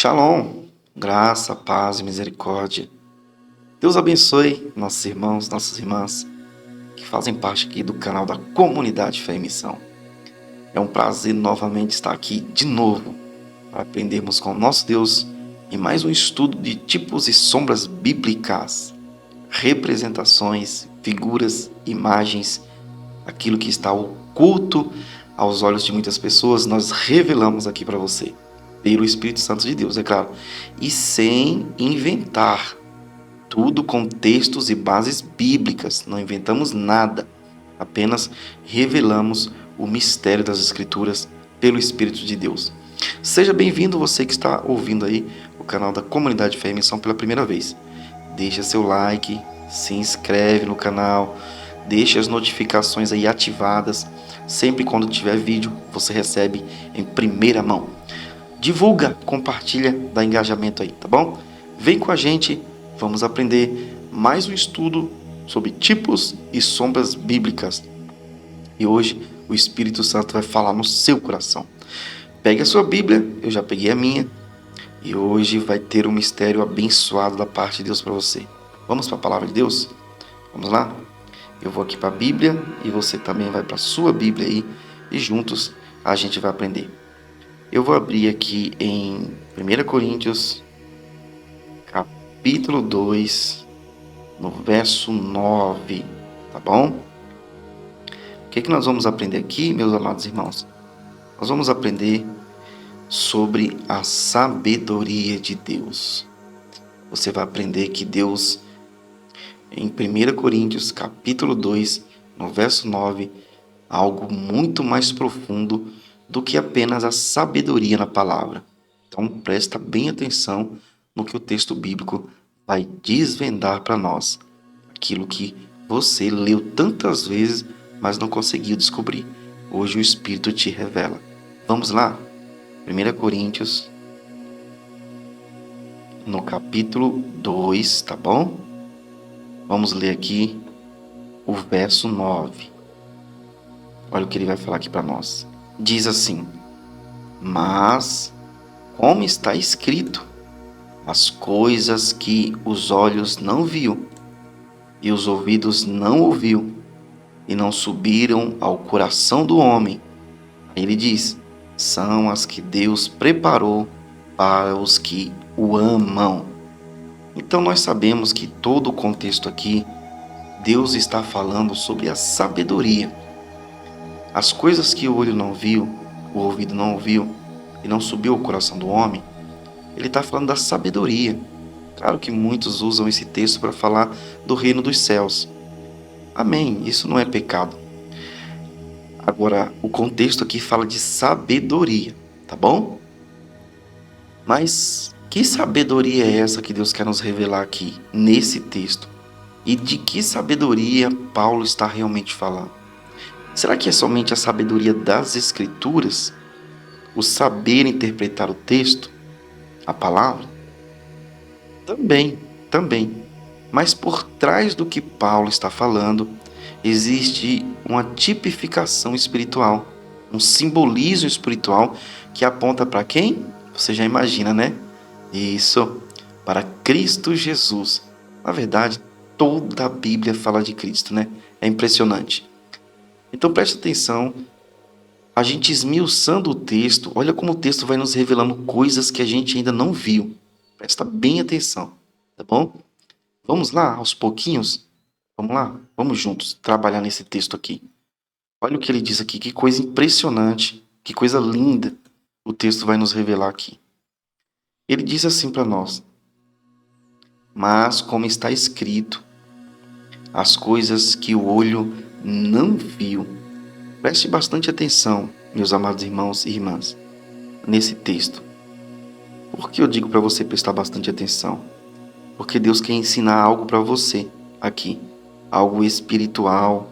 Shalom, graça, paz e misericórdia. Deus abençoe nossos irmãos, nossas irmãs que fazem parte aqui do canal da Comunidade Fé e Missão. É um prazer novamente estar aqui de novo para aprendermos com o nosso Deus em mais um estudo de tipos e sombras bíblicas, representações, figuras, imagens, aquilo que está oculto aos olhos de muitas pessoas, nós revelamos aqui para você. Pelo Espírito Santo de Deus, é claro, e sem inventar, tudo com textos e bases bíblicas, não inventamos nada, apenas revelamos o mistério das Escrituras pelo Espírito de Deus. Seja bem-vindo você que está ouvindo aí o canal da Comunidade Fé e Missão pela primeira vez. Deixa seu like, se inscreve no canal, deixa as notificações aí ativadas, sempre quando tiver vídeo você recebe em primeira mão. Divulga, compartilha, dá engajamento aí, tá bom? Vem com a gente, vamos aprender mais um estudo sobre tipos e sombras bíblicas. E hoje o Espírito Santo vai falar no seu coração. Pegue a sua Bíblia, eu já peguei a minha, e hoje vai ter um mistério abençoado da parte de Deus para você. Vamos para a palavra de Deus? Vamos lá? Eu vou aqui para a Bíblia e você também vai para a sua Bíblia aí, e juntos a gente vai aprender. Eu vou abrir aqui em 1 Coríntios, capítulo 2, no verso 9, tá bom? O que nós vamos aprender aqui, meus amados irmãos? Nós vamos aprender sobre a sabedoria de Deus. Você vai aprender que Deus, em 1 Coríntios, capítulo 2, no verso 9, algo muito mais profundo do que apenas a sabedoria na palavra. Então presta bem atenção no que o texto bíblico vai desvendar para nós. Aquilo que você leu tantas vezes, mas não conseguiu descobrir. Hoje o Espírito te revela. Vamos lá? 1 Coríntios, no capítulo 2, tá bom? Vamos ler aqui o verso 9. Olha o que ele vai falar aqui para nós. Diz assim: mas, como está escrito, as coisas que os olhos não viu, e os ouvidos não ouviu, e não subiram ao coração do homem, ele diz, são as que Deus preparou para os que o amam. Então nós sabemos que todo o contexto aqui, Deus está falando sobre a sabedoria. As coisas que o olho não viu, o ouvido não ouviu e não subiu ao coração do homem, ele está falando da sabedoria. Claro que muitos usam esse texto para falar do reino dos céus. Amém, isso não é pecado. Agora, o contexto aqui fala de sabedoria, tá bom? Mas que sabedoria é essa que Deus quer nos revelar aqui, nesse texto? E de que sabedoria Paulo está realmente falando? Será que é somente a sabedoria das Escrituras? O saber interpretar o texto? A palavra? Também. Mas por trás do que Paulo está falando, existe uma tipificação espiritual, um simbolismo espiritual que aponta para quem? Você já imagina, né? Isso, para Cristo Jesus. Na verdade, toda a Bíblia fala de Cristo, né? É impressionante. Então preste atenção, a gente esmiuçando o texto, olha como o texto vai nos revelando coisas que a gente ainda não viu. Presta bem atenção, tá bom? Vamos lá, aos pouquinhos? Vamos lá? Vamos juntos trabalhar nesse texto aqui. Olha o que ele diz aqui, que coisa impressionante, que coisa linda o texto vai nos revelar aqui. Ele diz assim para nós, mas como está escrito, as coisas que o olho não viu. Preste bastante atenção, meus amados irmãos e irmãs, nesse texto. Por que eu digo para você prestar bastante atenção? Porque Deus quer ensinar algo para você aqui. Algo espiritual,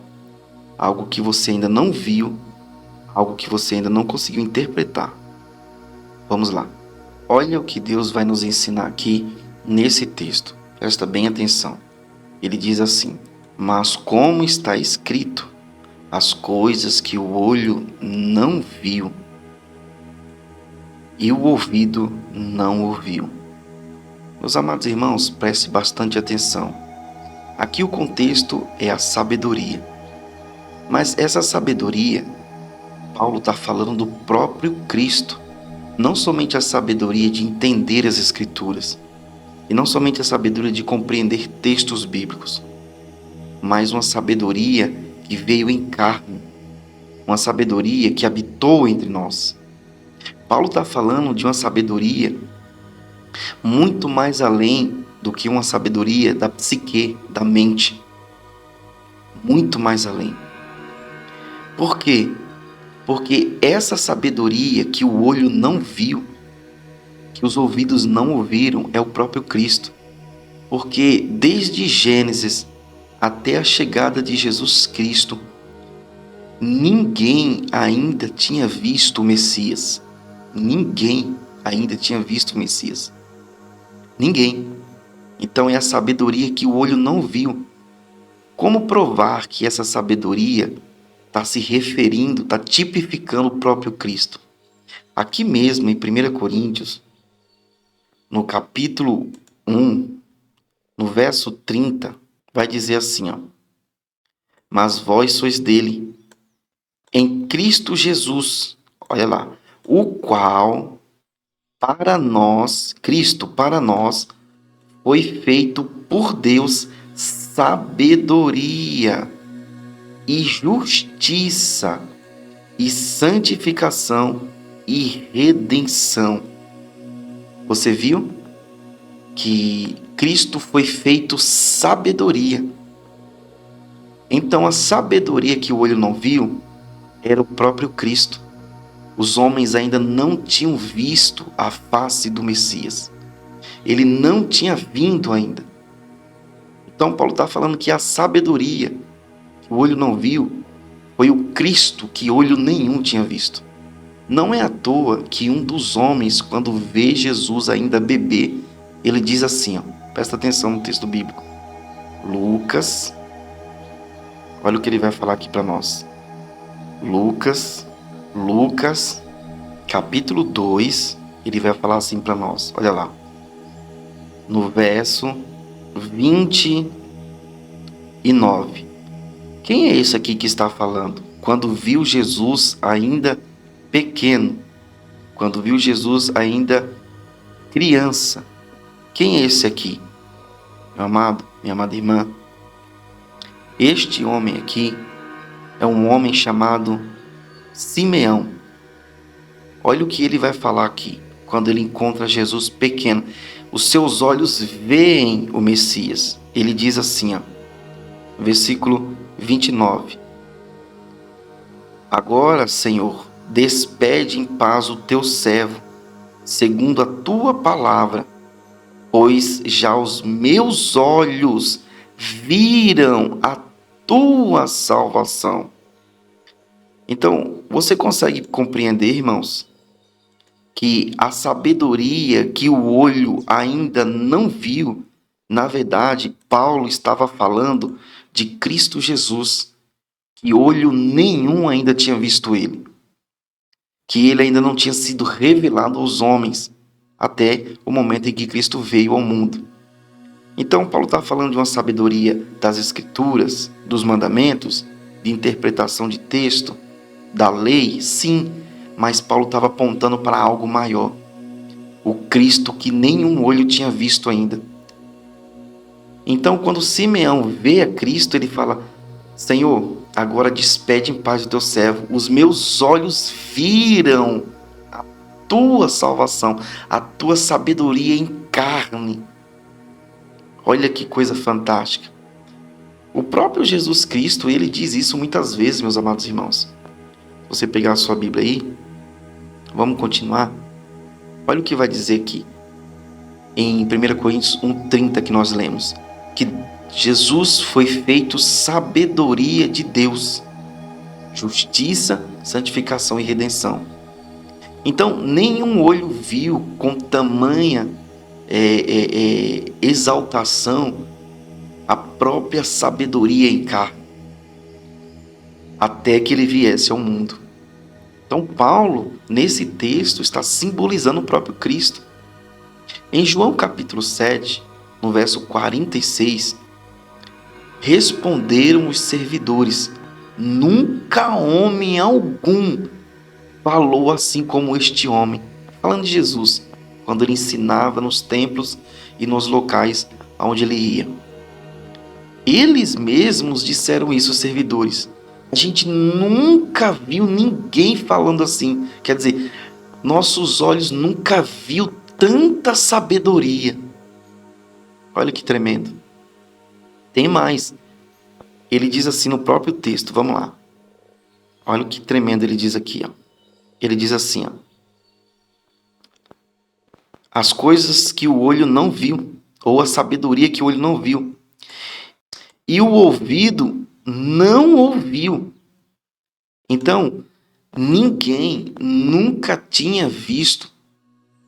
algo que você ainda não viu, algo que você ainda não conseguiu interpretar. Vamos lá. Olha o que Deus vai nos ensinar aqui nesse texto. Presta bem atenção. Ele diz assim, mas como está escrito, as coisas que o olho não viu e o ouvido não ouviu. Meus amados irmãos, preste bastante atenção. Aqui o contexto é a sabedoria. Mas essa sabedoria, Paulo está falando do próprio Cristo. Não somente a sabedoria de entender as Escrituras, e não somente a sabedoria de compreender textos bíblicos, mas uma sabedoria que veio em carne, uma sabedoria que habitou entre nós. Paulo está falando de uma sabedoria muito mais além do que uma sabedoria da psique, da mente. Muito mais além. Por quê? Porque essa sabedoria que o olho não viu, que os ouvidos não ouviram, é o próprio Cristo. Porque desde Gênesis até a chegada de Jesus Cristo, ninguém ainda tinha visto o Messias. Ninguém ainda tinha visto o Messias. Ninguém. Então é a sabedoria que o olho não viu. Como provar que essa sabedoria está se referindo, está tipificando o próprio Cristo? Aqui mesmo em 1 Coríntios, no capítulo 1, no verso 30, vai dizer assim, ó: mas vós sois dele, em Cristo Jesus, olha lá, o qual para nós, Cristo para nós, foi feito por Deus sabedoria e justiça e santificação e redenção. Você viu que Cristo foi feito sabedoria. Então a sabedoria que o olho não viu era o próprio Cristo. Os homens ainda não tinham visto a face do Messias. Ele não tinha vindo ainda. Então Paulo está falando que a sabedoria que o olho não viu foi o Cristo que olho nenhum tinha visto. Não é à toa que um dos homens, quando vê Jesus ainda bebê, ele diz assim, ó, presta atenção no texto bíblico. Lucas, olha o que ele vai falar aqui para nós. Lucas, capítulo 2, ele vai falar assim para nós. Olha lá. No verso 29. Quem é esse aqui que está falando? Quando viu Jesus ainda pequeno, quando viu Jesus ainda criança. Quem é esse aqui? Meu amado, minha amada irmã. Este homem aqui é um homem chamado Simeão. Olha o que ele vai falar aqui, quando ele encontra Jesus pequeno. Os seus olhos veem o Messias. Ele diz assim, ó, versículo 29. Agora, Senhor, despede em paz o teu servo, segundo a tua palavra, pois já os meus olhos viram a tua salvação. Então, você consegue compreender, irmãos, que a sabedoria que o olho ainda não viu, na verdade, Paulo estava falando de Cristo Jesus, que olho nenhum ainda tinha visto ele, que ele ainda não tinha sido revelado aos homens, até o momento em que Cristo veio ao mundo. Então, Paulo está falando de uma sabedoria das Escrituras, dos mandamentos, de interpretação de texto, da lei, sim, mas Paulo estava apontando para algo maior. O Cristo que nenhum olho tinha visto ainda. Então, quando Simeão vê a Cristo, ele fala, Senhor, agora despede em paz o teu servo. Os meus olhos viram a tua salvação, a tua sabedoria em carne. Olha que coisa fantástica. O próprio Jesus Cristo, ele diz isso muitas vezes, meus amados irmãos. Se você pegar a sua Bíblia aí, vamos continuar. Olha o que vai dizer aqui, em 1 Coríntios 1,30 que nós lemos, que Jesus foi feito sabedoria de Deus, justiça, santificação e redenção. Então, nenhum olho viu com tamanha exaltação a própria sabedoria em carne, até que ele viesse ao mundo. Então, Paulo, nesse texto, está simbolizando o próprio Cristo. Em João capítulo 7, no verso 46, responderam os servidores: nunca homem algum falou assim como este homem. Falando de Jesus, quando ele ensinava nos templos e nos locais aonde ele ia. Eles mesmos disseram isso, os servidores. A gente nunca viu ninguém falando assim. Quer dizer, nossos olhos nunca viu tanta sabedoria. Olha que tremendo. Tem mais. Ele diz assim no próprio texto, vamos lá. Olha que tremendo ele diz aqui, ó. Ele diz assim, ó: as coisas que o olho não viu, ou a sabedoria que o olho não viu, e o ouvido não ouviu. Então, ninguém nunca tinha visto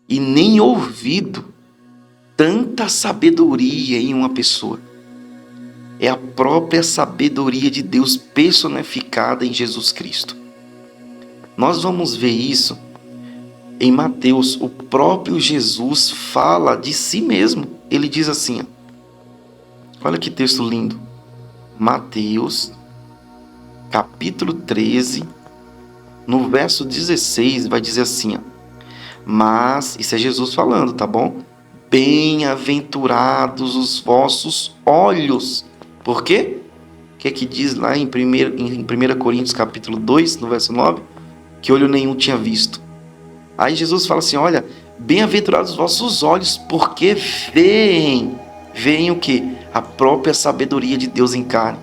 e nem ouvido tanta sabedoria em uma pessoa. É a própria sabedoria de Deus personificada em Jesus Cristo. Nós vamos ver isso em Mateus. O próprio Jesus fala de si mesmo. Ele diz assim, ó, olha que texto lindo. Mateus, capítulo 13, no verso 16, vai dizer assim, ó: mas, isso é Jesus falando, tá bom? Bem-aventurados os vossos olhos. Por quê? O que é que diz lá em 1 Coríntios capítulo 2, no verso 9? Que olho nenhum tinha visto. Aí Jesus fala assim, olha, bem-aventurados os vossos olhos, porque veem o quê? A própria sabedoria de Deus em carne.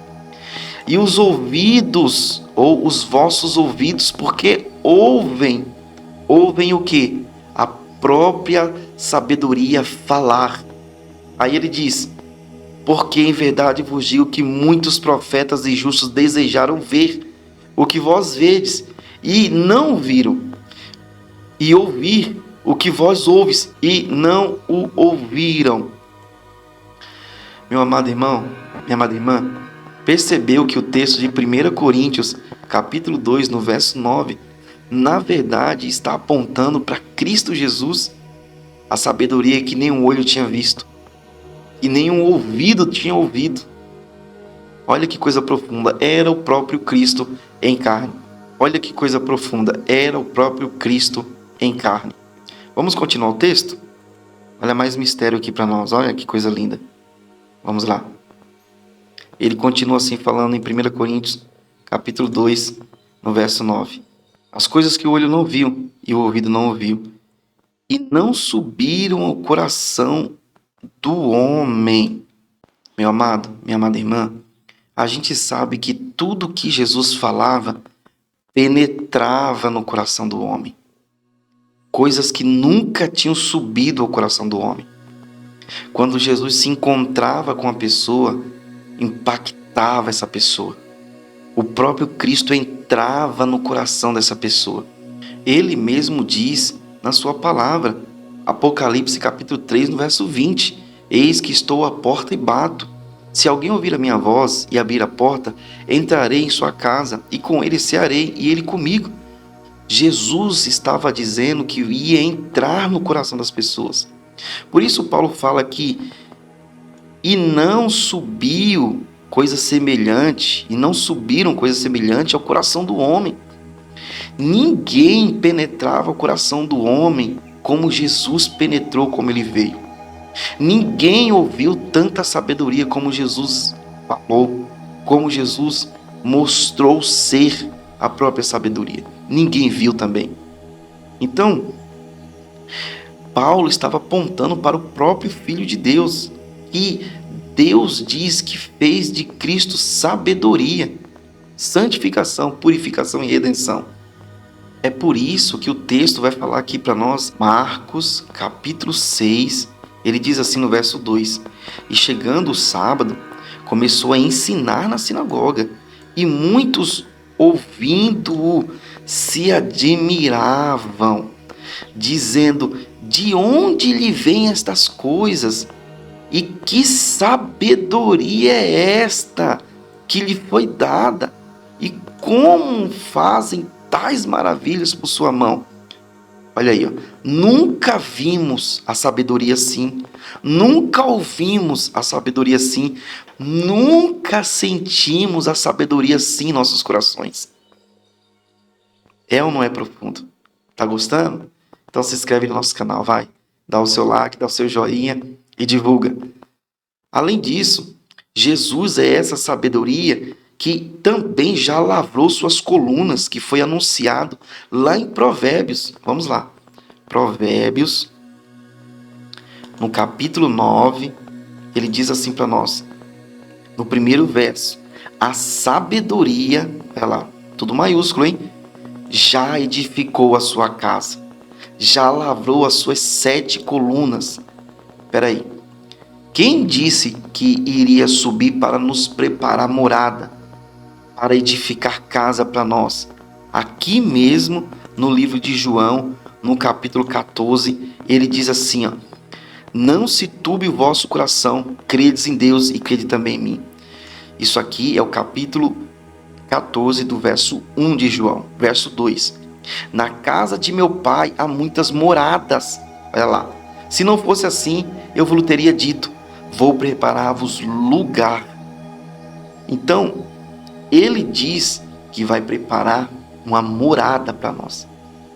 E os ouvidos, ou os vossos ouvidos, porque ouvem o quê? A própria sabedoria falar. Aí ele diz, porque em verdade vos digo que muitos profetas e justos desejaram ver o que vós vedes, e não viram, e ouvir o que vós ouves, e não o ouviram. Meu amado irmão, minha amada irmã, percebeu que o texto de 1 Coríntios, capítulo 2, no verso 9, na verdade está apontando para Cristo Jesus, a sabedoria que nenhum olho tinha visto e nenhum ouvido tinha ouvido. Olha que coisa profunda, era o próprio Cristo em carne. Olha que coisa profunda, era o próprio Cristo em carne. Vamos continuar o texto? Olha mais mistério aqui para nós, olha que coisa linda. Vamos lá. Ele continua assim falando em 1 Coríntios, capítulo 2, no verso 9. As coisas que o olho não viu e o ouvido não ouviu, e não subiram ao coração do homem. Meu amado, minha amada irmã, a gente sabe que tudo que Jesus falava penetrava no coração do homem. Coisas que nunca tinham subido ao coração do homem. Quando Jesus se encontrava com a pessoa, impactava essa pessoa. O próprio Cristo entrava no coração dessa pessoa. Ele mesmo diz na sua palavra, Apocalipse capítulo 3, no verso 20, eis que estou à porta e bato. Se alguém ouvir a minha voz e abrir a porta, entrarei em sua casa e com ele cearei e ele comigo. Jesus estava dizendo que ia entrar no coração das pessoas. Por isso Paulo fala aqui, e não subiu coisa semelhante, e não subiram coisa semelhante ao coração do homem. Ninguém penetrava o coração do homem como Jesus penetrou, como ele veio. Ninguém ouviu tanta sabedoria como Jesus falou, como Jesus mostrou ser a própria sabedoria. Ninguém viu também. Então, Paulo estava apontando para o próprio Filho de Deus, que Deus diz que fez de Cristo sabedoria, santificação, purificação e redenção. É por isso que o texto vai falar aqui para nós, Marcos, capítulo 6, ele diz assim no verso 2, e chegando o sábado, começou a ensinar na sinagoga, e muitos, ouvindo-o, se admiravam, dizendo, de onde lhe vêm estas coisas? E que sabedoria é esta que lhe foi dada? E como fazem tais maravilhas por sua mão. Olha aí, ó. Nunca vimos a sabedoria assim, nunca ouvimos a sabedoria assim, nunca sentimos a sabedoria assim em nossos corações. É ou não é profundo? Tá gostando? Então se inscreve no nosso canal, vai. Dá o seu like, dá o seu joinha e divulga. Além disso, Jesus é essa sabedoria que também já lavrou suas colunas, que foi anunciado lá em Provérbios. Vamos lá. Provérbios, no capítulo 9, ele diz assim para nós, no primeiro verso: a sabedoria, olha lá, tudo maiúsculo, hein? Já edificou a sua casa, já lavrou as suas 7 colunas. Espera aí. Quem disse que iria subir para nos preparar morada, para edificar casa para nós? Aqui mesmo, no livro de João, no capítulo 14, ele diz assim, ó: não se turbe o vosso coração, credes em Deus e crede também em mim. Isso aqui é o capítulo 14 do verso 1 de João, verso 2. Na casa de meu pai há muitas moradas. Olha lá. Se não fosse assim, eu vos teria dito: vou preparar-vos lugar. Então, ele diz que vai preparar uma morada para nós.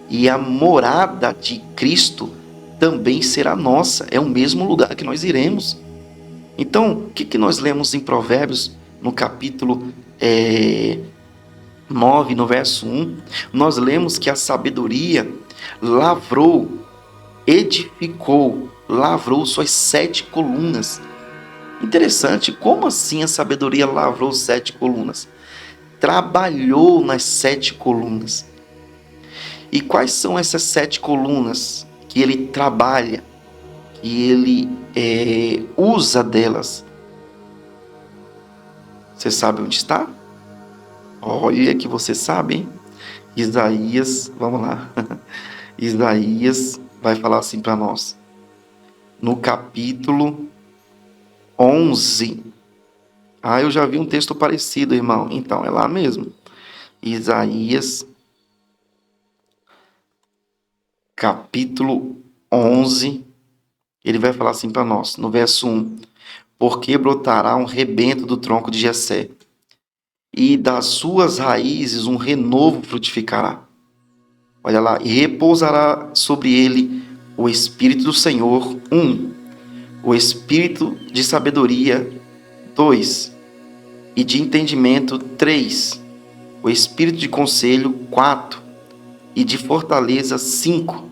E a morada de Cristo também será nossa. É o mesmo lugar que nós iremos. Então, o que nós lemos em Provérbios, no capítulo 9, no verso 1? Nós lemos que a sabedoria lavrou, edificou, lavrou suas 7 colunas. Interessante, como assim a sabedoria lavrou 7 colunas? Trabalhou nas 7 colunas. E quais são essas 7 colunas que ele trabalha, que ele usa delas? Você sabe onde está? Olha que você sabe, hein? Isaías, vamos lá. Isaías vai falar assim para nós. No capítulo 11. Eu já vi um texto parecido, irmão. Então, é lá mesmo. Isaías, capítulo 11. Ele vai falar assim para nós, no verso 1. Porque brotará um rebento do tronco de Jessé, e das suas raízes um renovo frutificará. Olha lá, e repousará sobre ele o Espírito do Senhor, 1. O Espírito de sabedoria, 2. E de entendimento, 3. O Espírito de conselho, 4. E de fortaleza, 5.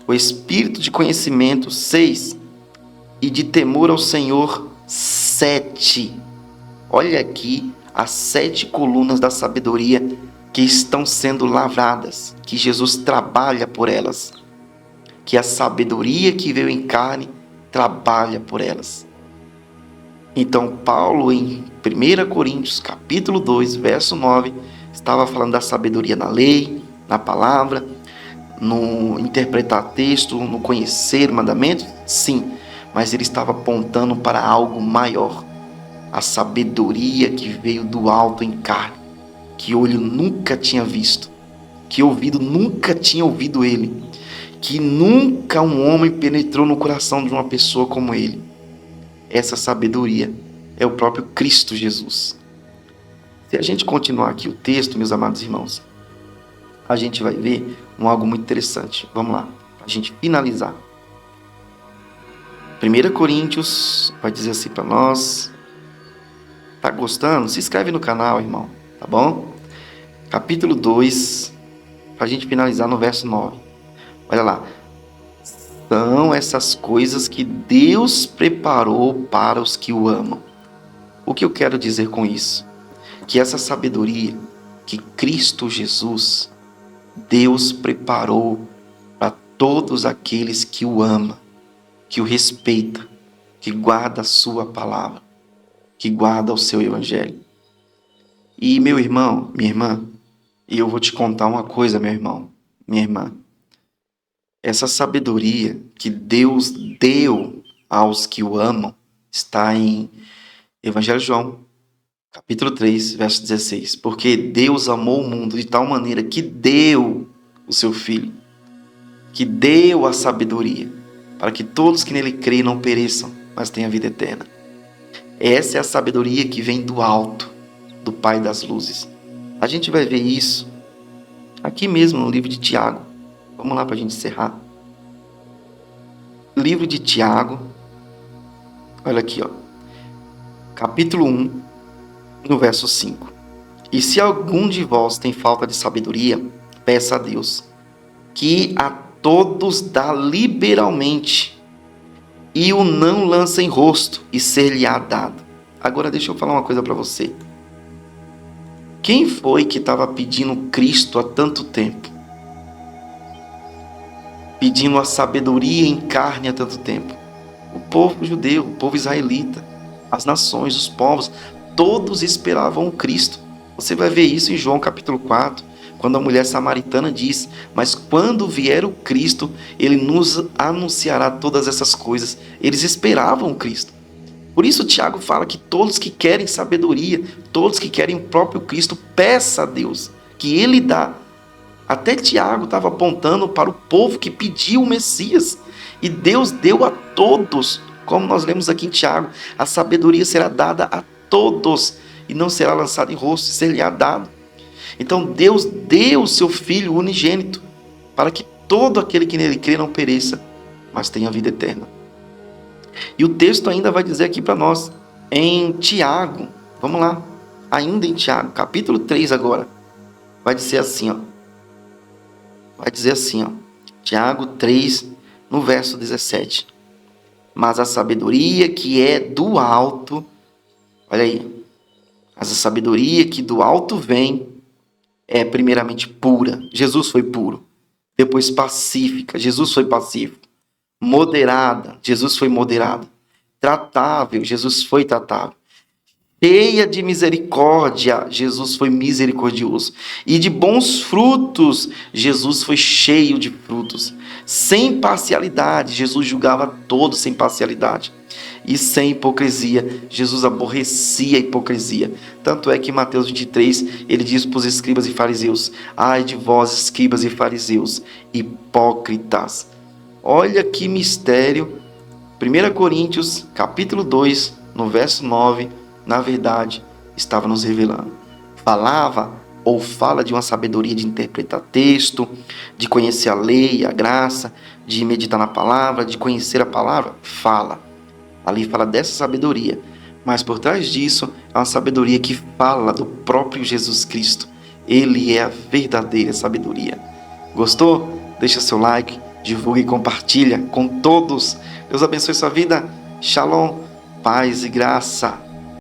O Espírito de conhecimento, 6. E de temor ao Senhor, 7. Olha aqui as 7 colunas da sabedoria que estão sendo lavradas, que Jesus trabalha por elas, que a sabedoria que veio em carne trabalha por elas. Então Paulo, em 1 Coríntios capítulo 2, verso 9, estava falando da sabedoria na lei, na palavra, no interpretar texto, no conhecer o mandamento, sim, mas ele estava apontando para algo maior, a sabedoria que veio do alto em carne, que olho nunca tinha visto, que ouvido nunca tinha ouvido ele, que nunca um homem penetrou no coração de uma pessoa como ele. Essa sabedoria é o próprio Cristo Jesus. Se a gente continuar aqui o texto, meus amados irmãos, a gente vai ver algo muito interessante. Vamos lá, para a gente finalizar. 1 Coríntios vai dizer assim para nós. Tá gostando? Se inscreve no canal, irmão, tá bom? Capítulo 2, para a gente finalizar no verso 9. Olha lá. São essas coisas que Deus preparou para os que o amam. O que eu quero dizer com isso? Que essa sabedoria que Cristo Jesus, Deus preparou para todos aqueles que o amam, que o respeita, que guarda a sua palavra, que guarda o seu evangelho. E meu irmão, minha irmã, eu vou te contar uma coisa, meu irmão, minha irmã. Essa sabedoria que Deus deu aos que o amam está em Evangelho de João, Capítulo 3, verso 16. Porque Deus amou o mundo de tal maneira que deu o seu Filho, que deu a sabedoria, para que todos que nele creem não pereçam, mas tenham vida eterna. Essa é a sabedoria que vem do alto, do Pai das luzes. A gente vai ver isso aqui mesmo no livro de Tiago. Vamos lá para a gente encerrar. Livro de Tiago, olha aqui, ó. Capítulo 1, no verso 5. E se algum de vós tem falta de sabedoria, peça a Deus, que a todos dá liberalmente, e o não lança em rosto, e ser-lhe-á dado. Agora deixa eu falar uma coisa para você. Quem foi que estava pedindo Cristo há tanto tempo? Pedindo a sabedoria em carne há tanto tempo? O povo judeu, o povo israelita, as nações, os povos, todos esperavam o Cristo. Você vai ver isso em João capítulo 4, quando a mulher samaritana diz: mas quando vier o Cristo, ele nos anunciará todas essas coisas. Eles esperavam o Cristo. Por isso Tiago fala que todos que querem sabedoria, todos que querem o próprio Cristo, peça a Deus, que ele dá. Até Tiago estava apontando para o povo que pediu o Messias. E Deus deu a todos, como nós lemos aqui em Tiago, a sabedoria será dada a todos e não será lançada em rosto, ser-lhe-á dado. Então Deus deu o seu Filho unigênito para que todo aquele que nele crê não pereça, mas tenha vida eterna. E o texto ainda vai dizer aqui para nós, em Tiago, vamos lá, ainda em Tiago, capítulo 3 agora, vai dizer assim, ó. Tiago 3, no verso 17. Mas a sabedoria que é do alto, olha aí, mas a sabedoria que do alto vem é primeiramente pura. Jesus foi puro. Depois pacífica. Jesus foi pacífico. Moderada. Jesus foi moderado. Tratável. Jesus foi tratável. Cheia de misericórdia, Jesus foi misericordioso. E de bons frutos, Jesus foi cheio de frutos. Sem parcialidade, Jesus julgava todos sem parcialidade. E sem hipocrisia, Jesus aborrecia a hipocrisia. Tanto é que em Mateus 23, ele diz para os escribas e fariseus: ai de vós, escribas e fariseus, hipócritas. Olha que mistério. 1 Coríntios, capítulo 2, no verso 9, na verdade, estava nos revelando. Falava ou fala de uma sabedoria de interpretar texto, de conhecer a lei, a graça, de meditar na palavra, de conhecer a palavra? Fala. Ali fala dessa sabedoria. Mas por trás disso, é uma sabedoria que fala do próprio Jesus Cristo. Ele é a verdadeira sabedoria. Gostou? Deixa seu like, divulgue e compartilha com todos. Deus abençoe sua vida. Shalom, paz e graça.